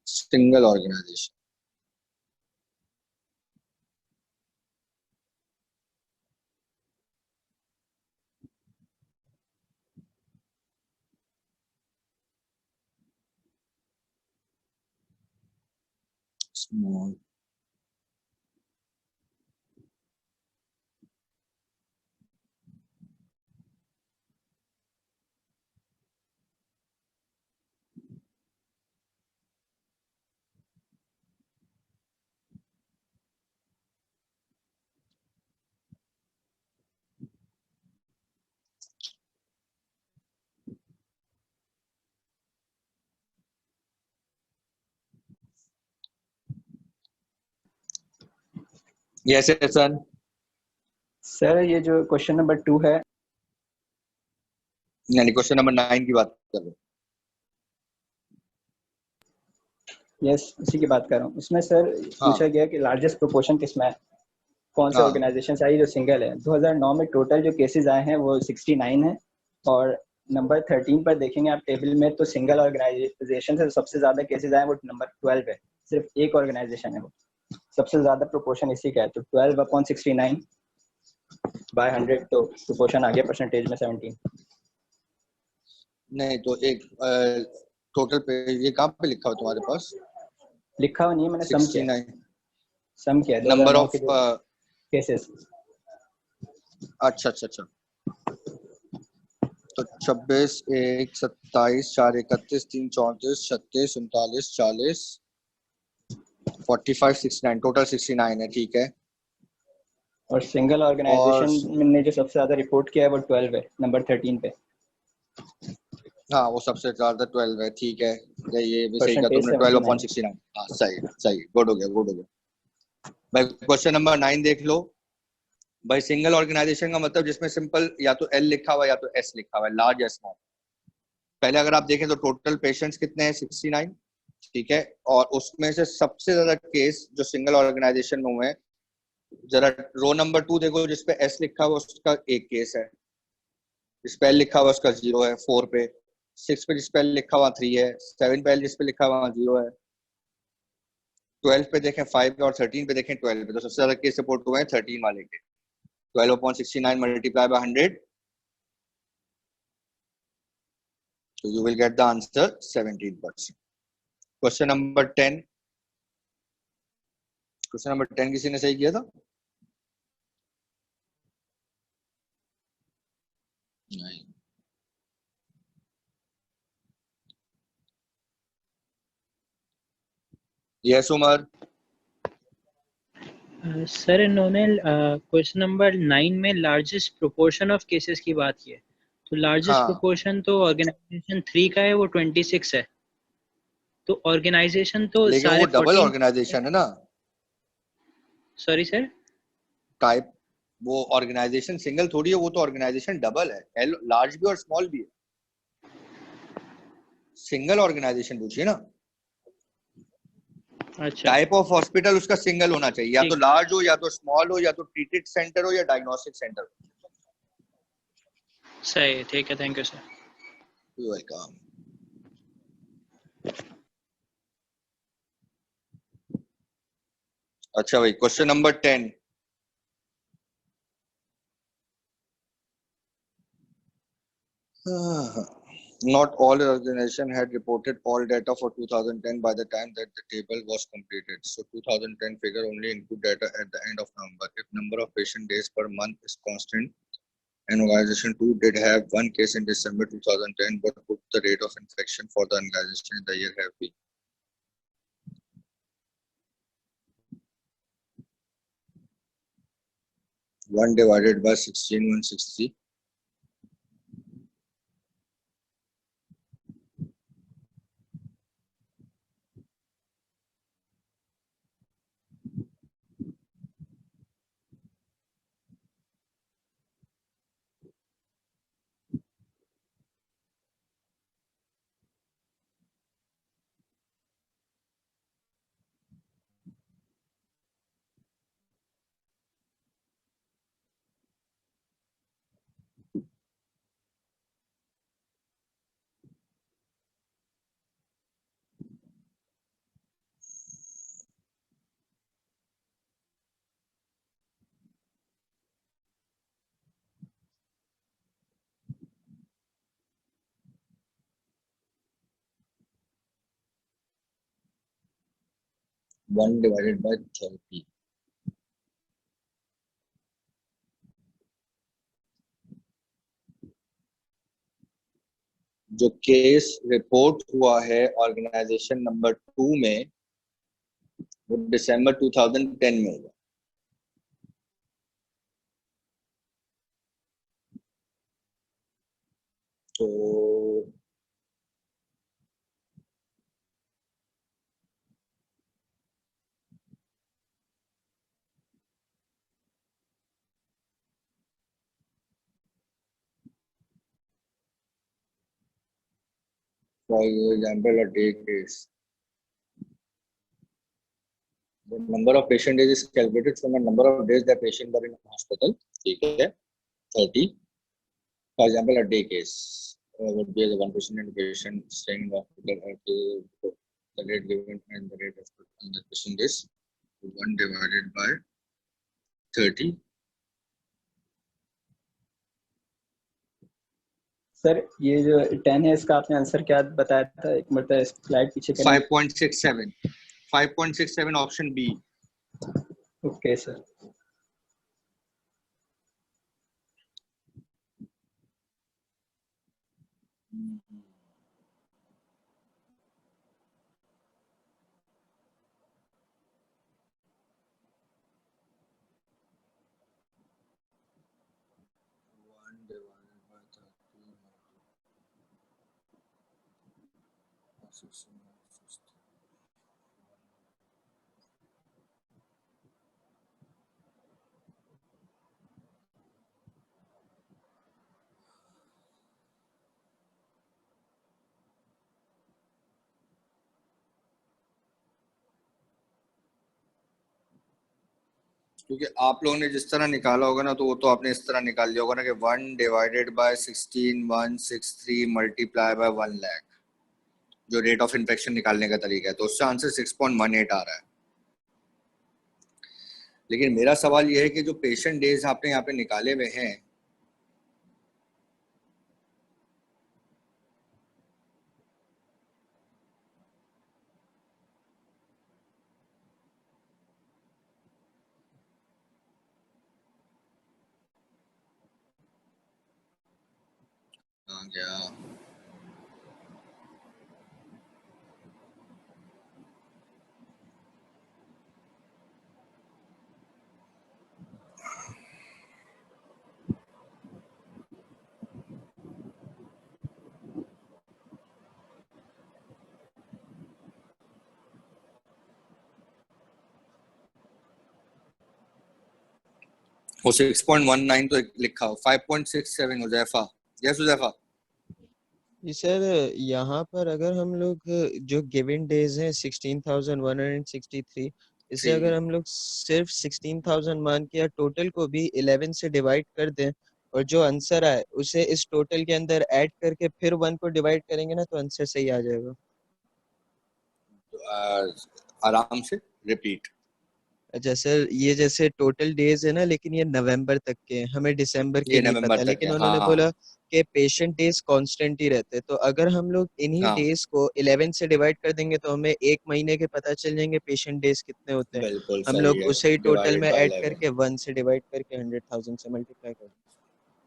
Single organisation. Small yes sir. Sir ये जो क्वेश्चन नंबर 2 है, यानी क्वेश्चन नंबर 9 की बात कर रहे हो? यस उसी की बात कर रहा हूँ। उसमें सर पूछा गया कि लार्जेस्ट प्रोपोर्शन किसमें है, कौन से ऑर्गेनाइजेशन से आई जो सिंगल है। 2009 में टोटल जो केसेस आए हैं वो 69 है, और नंबर 13 पर देखेंगे आप टेबल में तो सिंगल ऑर्गेनाइजेशन से सबसे ज्यादा केसेस आए वो नंबर 12 है, सिर्फ एक ऑर्गेनाइजेशन है वो, सबसे ज्यादा प्रोपोर्शन इसी का है। तो 12/69 बाय 100, तो प्रोपोर्शन आ गया परसेंटेज में 17। नहीं तो एक टोटल पे ये कहाँ पे लिखा हो तुम्हारे पास? लिखा हुआ नहीं है, मैंने सम किया नंबर ऑफ केसेस। अच्छा अच्छा अच्छा। तो 26, 1, 27, 4, 31, 3, 34, 36, 39, 40, 45, 69, टोटल 69 है। ठीक है। और सिंगल ऑर्गेनाइजेशन ने जो सबसे ज्यादा रिपोर्ट किया है वो 12 है, नंबर 13 पे। हाँ वो सबसे ज्यादा 12 है। ठीक है, ये भी सही कहा तुमने, 12/69। हाँ सही सही, गुड हो गया गुड हो गया। भाई क्वेश्चन नंबर 9 देख लो। भाई सिंगल ऑर्गेनाइजेशन का मतलब जिसमें सिंपल या तो एल लिखा हुआ है या तो एस लिखा हुआ है, लार्ज या स्मॉल। पहले अगर आप देखें तो टोटल पेशेंट्स कितने हैं, 69, ठीक है। और उसमें से सबसे ज्यादा केस जो सिंगल ऑर्गेनाइजेशन में हुए हैं, जरा रो नंबर 2 देखो, जिसपे एस लिखा हुआ उसका एक केस है, जिसपे एल लिखा हुआ उसका 0 है 4 पे, 6 पे जिसपे एल लिखा हुआ 3 है, 7 पे एल जिसपे लिखा हुआ 0 है, 12 पे देखें 5 और 13 पे देखें 12 पे। तो सबसे ज्यादा केस रिपोर्ट हुए हैं 13 वाले के। 12/69 multiplied by 100, so you will get the answer 17%. Question number 10, question number 10 किसी ने सही किया था? नहीं। यस उमर। सर इन्होंने क्वेश्चन नंबर 9 में लार्जेस्ट प्रोपोर्शन ऑफ केसेस की बात की है, तो लार्जेस्ट हाँ प्रोपोर्शन तो ऑर्गेनाइजेशन 3 का है, वो 26 है। तो ऑर्गेनाइजेशन तो लेकिन सारे वो डबल 14। ऑर्गेनाइजेशन है ना। Sorry sir. टाइप, वो ऑर्गेनाइजेशन सिंगल थोड़ी है, वो तो ऑर्गेनाइजेशन डबल है, एल लार्ज भी और स्मॉल भी है। सिंगल ऑर्गेनाइजेशन पूछिए ना। अच्छा टाइप ऑफ हॉस्पिटल उसका सिंगल होना चाहिए, या तो ठीक, लार्ज हो या तो स्मॉल हो या तो ट्रीटेड सेंटर हो या डायग्नोस्टिक सेंटर हो। सही, ठीक है, थैंक यू सर। वेलकम। अच्छा भाई question number 10, not all organization had reported all data for 2010 by the time that the table was completed. So 2010 figure only include data at the end of November. If number of patient days per month is constant, an organization 2 did have one case in December 2010, what would the rate of infection for the organization in the year have been? One divided by 16,163. One divided by 30. जो केस रिपोर्ट हुआ है ऑर्गेनाइजेशन नंबर 2 में, वो दिसंबर 2010 में हुआ। तो for example a day case, the number of patient days is calculated from the number of days the patient were in hospital, ठीक है, 30. For example a day case would be the one patient and patient staying in the hospital at the rate given and the rate of the patient is 1 divided by 30. Sir ये जो 10 है इसका आपने आंसर क्या बताया था, एक मतलब स्लाइड पीछे करें। 5.67, 5.67 ऑप्शन बी। Okay sir. क्योंकि आप लोगों ने जिस तरह निकाला होगा ना, तो वो तो आपने इस तरह निकाल लिया होगा ना कि 1 divided by 16163 multiply by 1 lakh, जो रेट ऑफ इन्फेक्शन निकालने का तरीका है, तो उससे आंसर 6.18 आ रहा है। लेकिन मेरा सवाल यह है कि जो पेशेंट डेज आपने यहाँ पे निकाले हुए हैं, कहाँ गया? वो 6.19 तो लिखा हो, 5.67 हुजैफा। यस हुजैफा। जी सर, यहाँ पर अगर हम लोग जो गिवन डेज हैं 16,163, इसे अगर हम लोग सिर्फ 16,000 मान के या टोटल को भी 11 से डिवाइड कर दें और जो आंसर आए उसे इस टोटल के अंदर ऐड करके फिर 1 को डिवाइड करेंगे ना, तो आंसर सही आ जाएगा। आराम से रिपीट। अच्छा सर, ये जैसे टोटल डेज है ना, लेकिन ये नवंबर तक के हैं, हमें दिसंबर के ये नहीं नवंबर पता, तक लेकिन है, उन्होंने हाँ बोला कि पेशेंट डेज कांस्टेंट ही रहते हैं, तो अगर हम लोग इन्हीं हाँ, डेज को 11 से डिवाइड कर देंगे तो हमें एक महीने के पता चल जाएंगे पेशेंट डेज कितने होते हैं। बिल्कुल हम सही लोग है। उसे ही टोटल डिवाइडेड में बाय ऐड 11 करके 1 से डिवाइड करके 100,000 से मल्टीप्लाई कर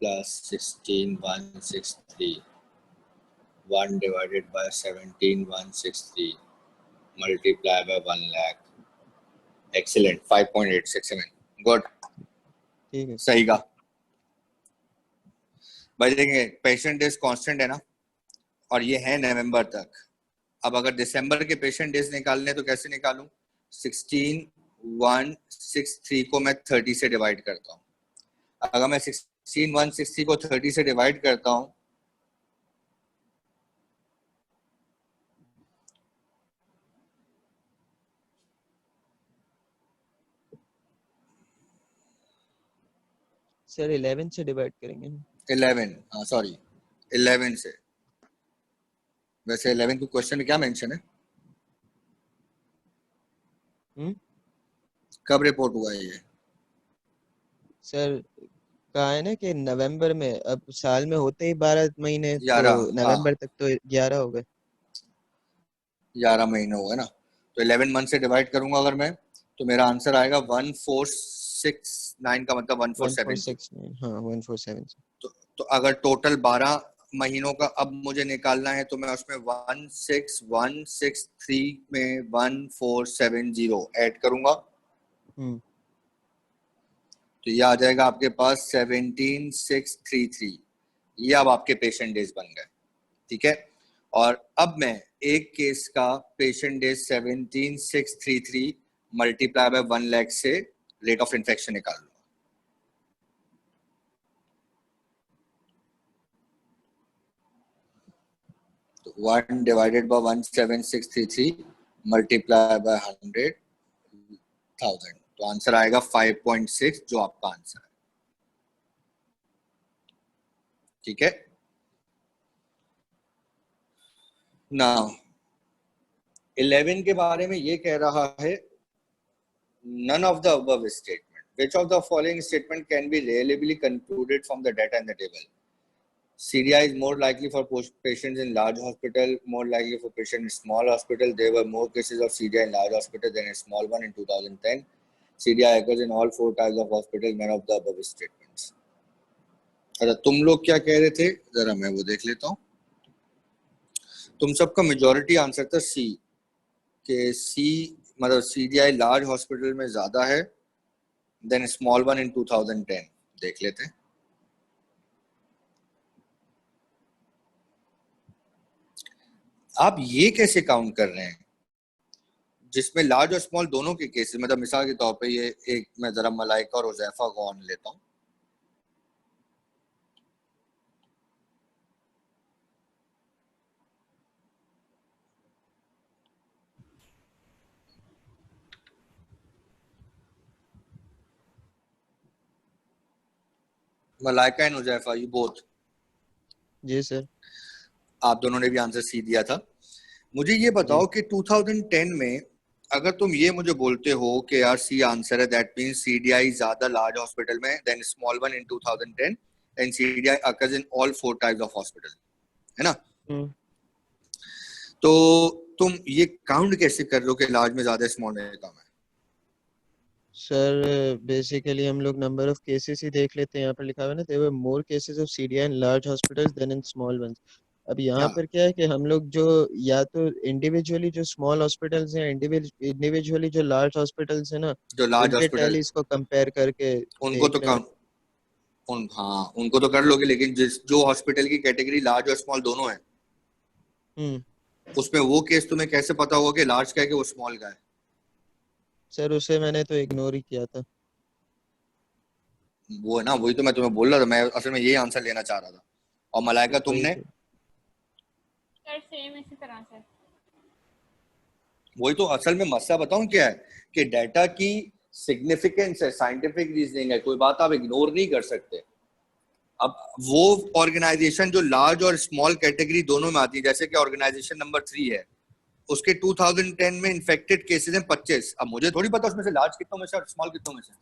plus 16,163 1 divided by 17,163 multiply by 1 lakh. Excellent, 5.867। Good, ठीक है। सही का। भाई देखेंगे, पेशेंट डेज कांस्टेंट है ना, और ये है नवंबर तक। अब अगर दिसंबर के पेशेंट डेज निकालने तो कैसे निकालूं? 16,163 को मैं 30 से डिवाइड करता हूँ। अगर मैं 16,160 को 30 से डिवाइड करता हूँ, सर 11 से डिवाइड करेंगे ना। 11, हाँ सॉरी 11 से। वैसे 11 को क्वेश्चन में क्या मेंशन है? कब रिपोर्ट हुआ है ये? सर कहा है ना कि नवंबर में, अब साल में होते ही 12 महीने, तो 11, हाँ नवंबर तक तो 11 हो गए। 11 महीने हुए ना, तो 11 मंथ से डिवाइड करूंगा अगर मैं, तो मेरा आंसर आएगा 1469 का मतलब 1470। 1469, हाँ 1470। तो अगर टोटल 12 महीनों का अब मुझे निकालना है, तो मैं उसमें 16163 में 1470 ऐड करूंगा, तो ये आ जाएगा आपके पास 17,633। ये अब आपके पेशेंट डेज बन गए, ठीक है। और अब मैं एक केस का patient days 17,633 multiply by 1 lakh से रेट ऑफ इन्फेक्शन निकाल लूंगा। तो 1 डिवाइडेड बाय 17,633 मल्टीप्लाई बाय 100,000, तो आंसर आएगा 5.6, जो आपका आंसर है, ठीक है। नाउ 11 के बारे में ये कह रहा है, none of the above statement, which of the following statement can be reliably concluded from the data in the table? CDI is more likely for patients in large hospital, more likely for patients in small hospital. There were more cases of CDI in large hospital than in small one in 2010. CDI occurs in all 4 types of hospitals, none of the above statements. अच्छा, तुम लोग क्या कह रहे थे, जरा मैं वो देख लेता हूँ। तुम सबका मेजॉरिटी आंसर था सी, के सी मतलब सीडीआई लार्ज हॉस्पिटल में ज्यादा है देन स्मॉल वन इन 2010। देख लेते हैं। आप ये कैसे काउंट कर रहे हैं जिसमें लार्ज और स्मॉल दोनों के केसेस, मतलब मिसाल के तौर पे ये एक, मैं जरा मलाइका और हुजैफा को ऑन लेता हूँ। Malaika and Huzaifa, you both, जी सर। आप दोनों ने भी आंसर सी दिया था। मुझे ये बताओ कि 2010 में अगर तुम ये मुझे बोलते हो कि यार सी आंसर है, दैट मींस सीडीआई ज्यादा लार्ज हॉस्पिटल में than small one in 2010 and CDI occurs in all 4 types of hospital, है ना? तो तुम ये काउंट कैसे कर रहे हो कि लार्ज में ज्यादा स्मॉल में कम है? सर बेसिकली हम लोग नंबर ऑफ केसेस ही देख लेते हैं। यहाँ पर लिखा हुआ है ना, there were more cases of CDI in large hospitals than in small ones. अब यहाँ हाँ। पर क्या है कि हम लोग जो या तो इंडिविजुअली जो स्मॉल हॉस्पिटल्स हैं, इंडिविजुअली जो लार्ज हॉस्पिटल्स हैं ना, जो लार्ज उनके हॉस्पिटल टैलीज को कंपेयर करके उनको देख तो रहे हैं। काउंट हाँ उनको तो कर लोगे, लेकिन जो हॉस्पिटल की कैटेगरी लार्ज और स्मॉल दोनों है उसमें वो केस तुम्हें कैसे पता होगा कि लार्ज का है कि वो स्मॉल का है? सर उसे मैंने तो इग्नोर ही किया था। वो है ना, वही तो मैं तुम्हें बोल रहा था, मैं असल में यही आंसर लेना चाह रहा था। और मलाइका तुमने? सर सेम इसी तरह से। वही तो असल में मसला बताऊं क्या है कि डाटा की सिग्निफिकेंस है, साइंटिफिक रीजनिंग है, कोई बात आप इग्नोर नहीं कर सकते। अब वो ऑर्गेनाइजेशन जो लार्ज और स्मॉल कैटेगरी दोनों में आती है, जैसे कि ऑर्गेनाइजेशन नंबर 3 है, उसके 2010 में इन्फेक्टेड केसेस हैं 25। अब मुझे थोड़ी पता उसमें से लार्ज कितनों में से और स्मॉल कितनों में से,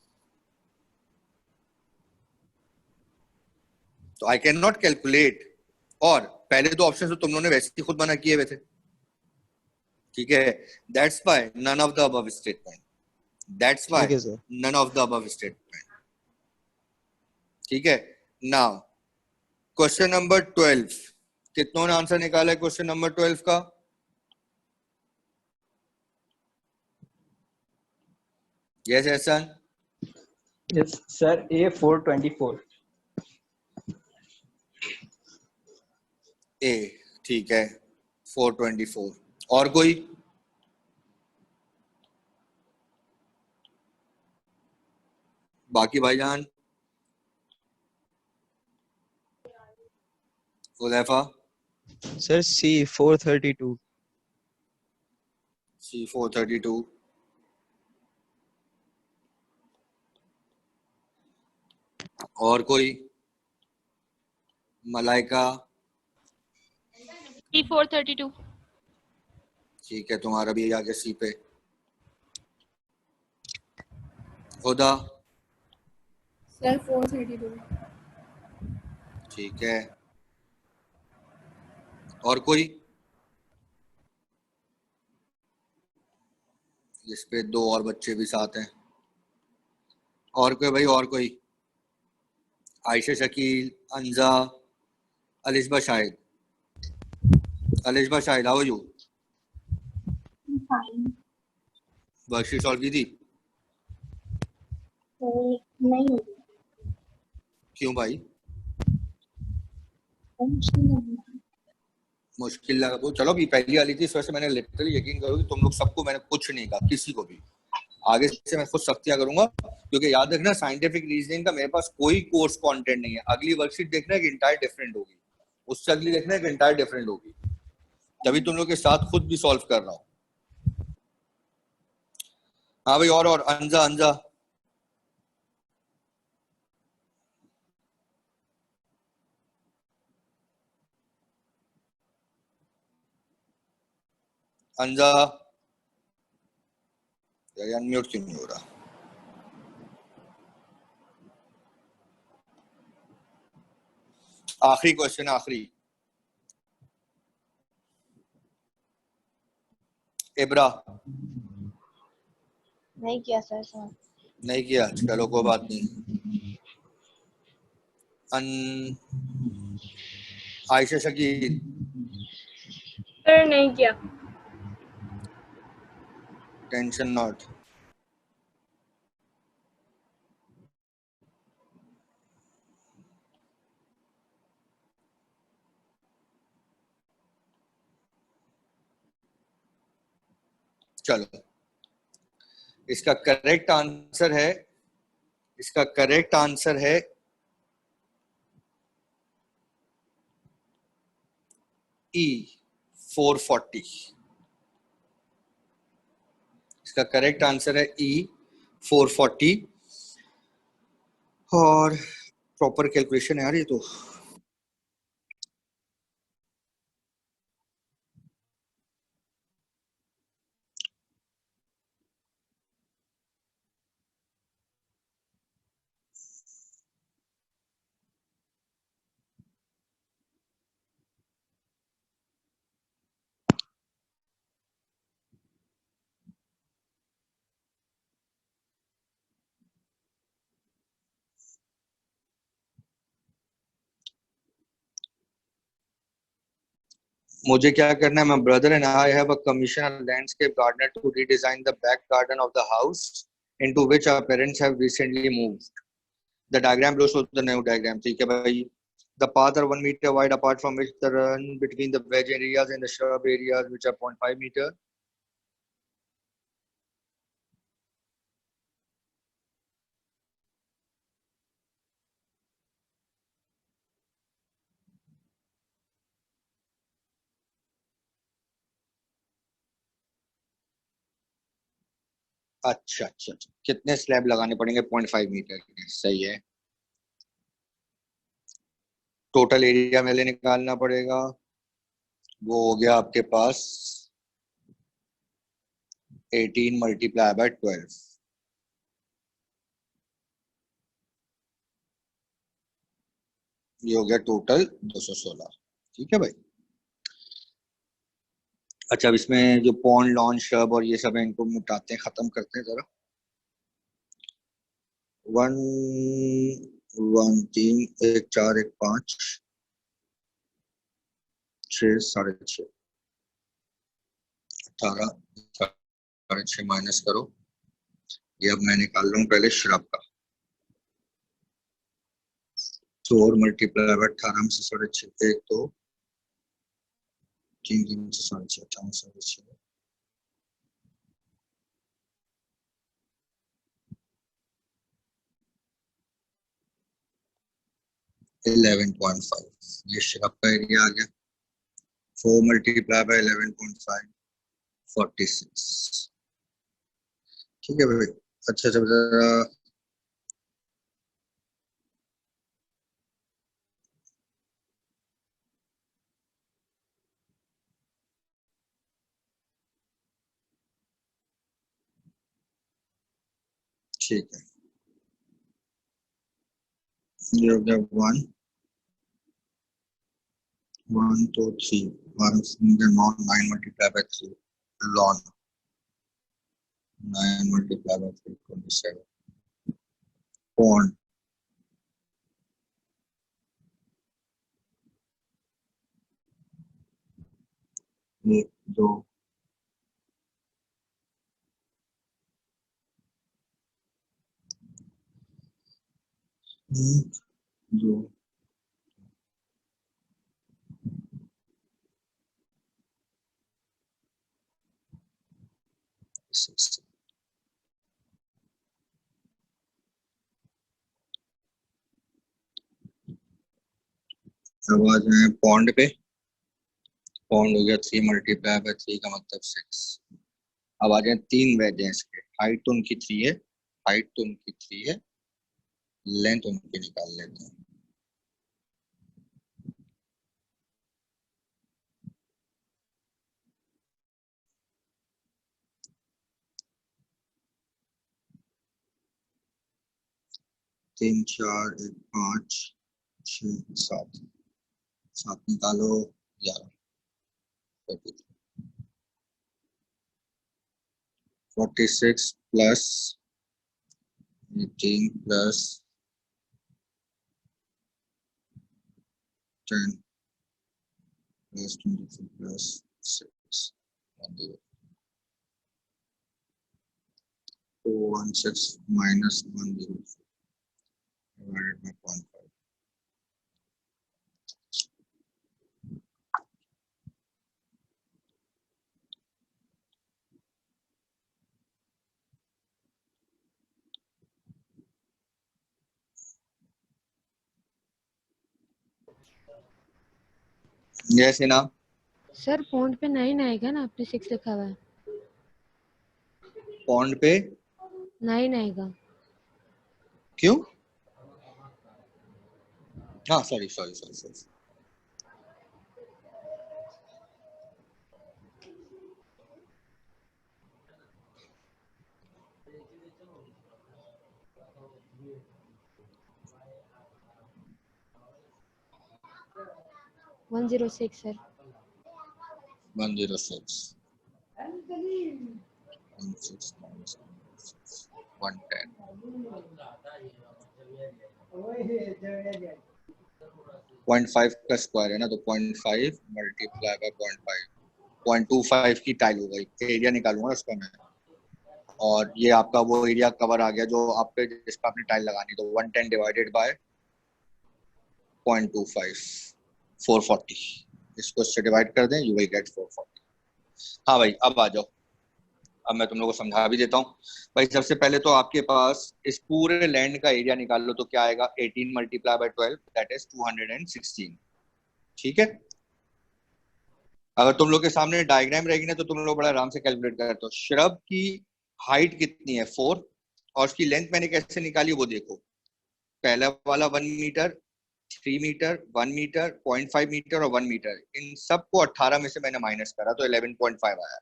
तो आई कैन नॉट कैलकुलेट। और पहले दो ऑप्शन तो तुम लोगों ने वैसे ही खुद मना किए हुए थे, ठीक है? That's why none of the above statement, that's why none of the above statement, ठीक है? नाउ क्वेश्चन नंबर 12, कितनों ने आंसर निकाला है क्वेश्चन नंबर 12 का? यस एहसान? यस सर, ए 424। ए, ठीक है, 424। और कोई? बाकी भाईजान? हुदैफा? सर सी 432। सी 432। और कोई? मलाइका? सी 432। ठीक है, तुम्हारा भी आगे सी पे। हुदा? सर 432। ठीक है, और कोई? इस पे दो और बच्चे भी साथ हैं। और कोई भाई, और कोई? Ayesha Shakeel, Anja, Alishba Shahid. Alishba Shahid, how are you? Worksheet solve की थी? नहीं, क्यों भाई? मुश्किल लगा वो, चलो भी पहली वाली थी, इस वजह से मैंने लिटरली यकीन करो कि तुम लोग सबको मैंने कुछ नहीं कहा, किसी को भी। आगे से मैं खुद सख्तियां करूंगा, क्योंकि याद रखना साइंटिफिक रीजनिंग का मेरे पास कोई कोर्स कंटेंट नहीं है। अगली वर्कशीट देखना है कि इंटायर डिफरेंट होगी, उससे अगली देखना है कि इंटायर डिफरेंट होगी, तभी तुम लोग के साथ खुद भी सॉल्व कर रहा हूँ। हाँ भाई, और अंजा, अंजा? अंजा यार, अनम्यूट क्यों नहीं हो रहा? आखिरी क्वेश्चन, आखिरी। इब्रा? नहीं किया सर सर। नहीं किया, चलो कोई बात नहीं। आयशा शकील? सर नहीं किया। Tension not. चलो, इसका करेक्ट आंसर है, इसका करेक्ट आंसर है ई 440। इसका करेक्ट आंसर है ई 440। और प्रॉपर कैलकुलेशन है यार ये तो। मुझे क्या करना है? My brother and I have a commission a landscape gardener to redesign the back garden of the house into which our parents have recently moved. The diagram below shows the new diagram. ठीक है भाई। The paths are 1 meter wide, apart from which the run between the veg areas and the shrub areas, which are 0.5 meter. अच्छा अच्छा अच्छा, कितने स्लैब लगाने पड़ेंगे? 0.5 मीटर के। सही है। टोटल एरिया मेरे निकालना पड़ेगा। वो हो गया आपके पास 18 मल्टीप्लाई बाय 12। ये हो गया टोटल 216। ठीक है भाई। अच्छा, अब इसमें जो पॉन्ड लॉन श्रब और ये सब है, इनको मिटाते हैं, खत्म करते हैं जरा। 1 1 3 1 4 1 5 6 6.5 18 6.5 माइनस करो। ये अब मैं निकाल रहा हूँ पहले श्रब का। 4 मल्टीप्लाई बाय 18 से 6.5 1 2 3 3 से 6.5 18 6.5 11.5। ये श्रब का एरिया आ गया। 4 मल्टीप्लाई बाय 11.5 46। ठीक है भाई। अच्छा जब जरा ठीक है। ये हो गया 1 1 2 3 9 multiply by 3 lawn 9 multiply by 3 27 pond 1 2 1 2 6। अब आ जाए पॉन्ड पे। पॉन्ड हो गया 3 मल्टीप्लाई बाय 3 का मतलब 6। अब आ जाए 3 वेज हैं इसके। हाइट तो उनकी 3 है, हाइट तो उनकी 3 है, लेंथ उनकी निकाल लेते हैं। तीन 4 1 5 6 7 7 निकालो 11 46 plus 18 plus 10 plus 23 plus 6 216 minus 104 divided by 0.5। जैसे ना सर पॉन्ड पे 9 आएगा ना, आपने 6 लिखा हुआ है। पॉन्ड पे 9 आएगा। क्यों? हाँ sorry sorry sorry sorry 106 sir 106 110 0.5 का स्क्वायर है ना, तो 0.5 मल्टीप्लाई बाय 0.5 0.25 की टाइल हो गई। एरिया निकालूंगा उसका मैं, और ये आपका वो एरिया कवर आ गया जो आप पे जिसका आपने टाइल लगानी, तो 110 डिवाइडेड बाय 0.25 440, इसको इससे डिवाइड कर दें, यू विल गेट 440। हाँ भाई अब आ जाओ, अब मैं तुम लोगों को समझा भी देता हूँ। भाई सबसे पहले तो आपके पास इस पूरे लैंड का एरिया निकाल लो, तो क्या आएगा 18 मल्टीप्लाई बाय 12 दैट इज 216। ठीक है, अगर तुम लोग के सामने डायग्राम रहेगी ना तो तुम लोग बड़ा आराम से कैलकुलेट करते हो। श्रब की हाइट कितनी है 4, और उसकी लेंथ मैंने कैसे निकाली वो देखो। पहला वाला 1 मीटर, 3 मीटर, 1 मीटर, 0.5 मीटर और 1 मीटर, इन सबको 18 में से मैंने माइनस करा तो 11.5 आया।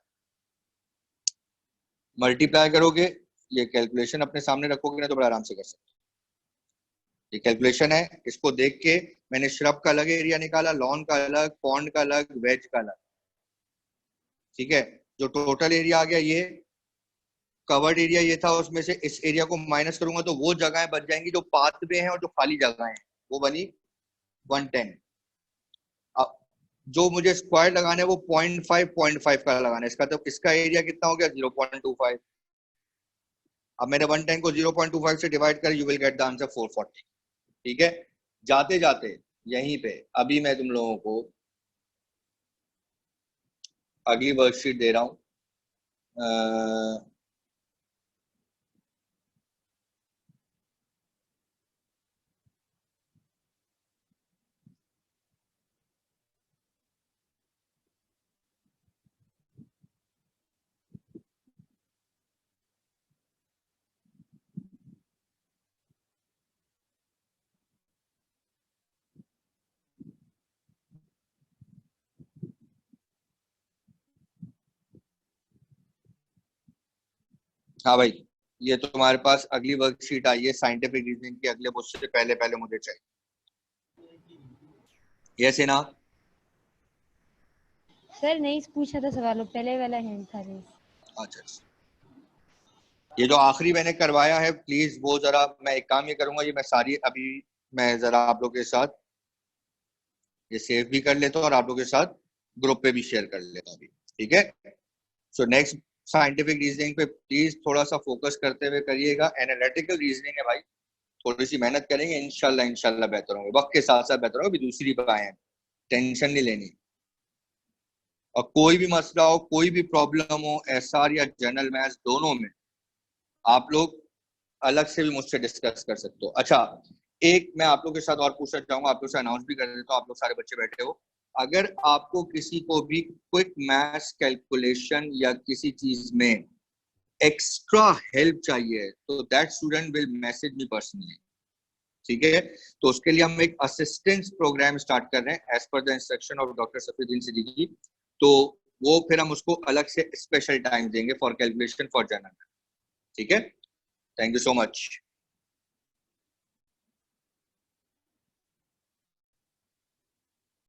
मल्टीप्लाई करोगे, ये कैलकुलेशन अपने सामने रखोगे ना तो बड़ा आराम से कर सकते हो। ये कैलकुलेशन है, इसको देख के मैंने श्रब का अलग एरिया निकाला, लॉन का अलग, पॉन्ड का अलग, वेज का अलग। ठीक है, जो टोटल एरिया आ गया ये कवर्ड एरिया ये था, उसमें से इस एरिया को माइनस करूंगा तो वो जगहें बच जाएंगी जो पाथवे हैं और जो खाली जगह हैं, वो बनी 110। अब जो मुझे स्क्वायर लगाना है वो 0.5 का लगाना है, इसका तो इसका एरिया कितना हो गया 0.25। अब मैंने 110 को 0.25 से डिवाइड कर, you will get the answer 440। ठीक है, जाते जाते यहीं पे अभी मैं तुम लोगों को अगली वर्कशीट दे रहा हूं। हाँ भाई, ये तो तुम्हारे पास अगली वर्कशीट आई है साइंटिफिक रीजनिंग की, अगले मुझसे पहले पहले मुझे चाहिए। यस ना सर नहीं पूछा था सवालों, पहले वाला है था। अच्छा, ये जो आखिरी मैंने करवाया है प्लीज वो जरा, मैं एक काम ये करूंगा, ये मैं सारी अभी मैं जरा आप लोगों के साथ ये सेव भी कर लेता हूँ और आप लोगों के साथ ग्रुप पे भी शेयर कर लेता हूँ अभी। ठीक है, सो नेक्स्ट साइंटिफिक रीजनिंग पे प्लीज थोड़ा सा फोकस करते हुए करिएगा। एनालिटिकल रीजनिंग है भाई, थोड़ी सी मेहनत करेंगे, इंशाल्लाह इंशाल्लाह बेहतर होंगे, वक्त के साथ साथ बेहतर होंगे। अभी दूसरी बार आए हैं, टेंशन नहीं लेनी। और कोई भी मसला हो, कोई भी प्रॉब्लम हो, एसआर या जनरल मैथ्स दोनों में, आप लोग अलग से भी मुझसे डिस्कस कर सकते हो। अच्छा, एक मैं आप लोग के साथ और पूछना चाहूंगा, आप लोग से अनाउंस भी कर देता हूँ, आप लोग सारे बच्चे बैठे हो, अगर आपको किसी को भी क्विक मैथ्स कैलकुलेशन या किसी चीज में एक्स्ट्रा हेल्प चाहिए तो that student will message me personally. ठीक है, तो उसके लिए हम एक असिस्टेंस प्रोग्राम स्टार्ट कर रहे हैं as per the instruction of doctor Safiuddin Siddiqui. तो वो फिर हम उसको अलग से स्पेशल टाइम देंगे फॉर कैलकुलेशन फॉर जनरल। ठीक है, थैंक यू सो मच।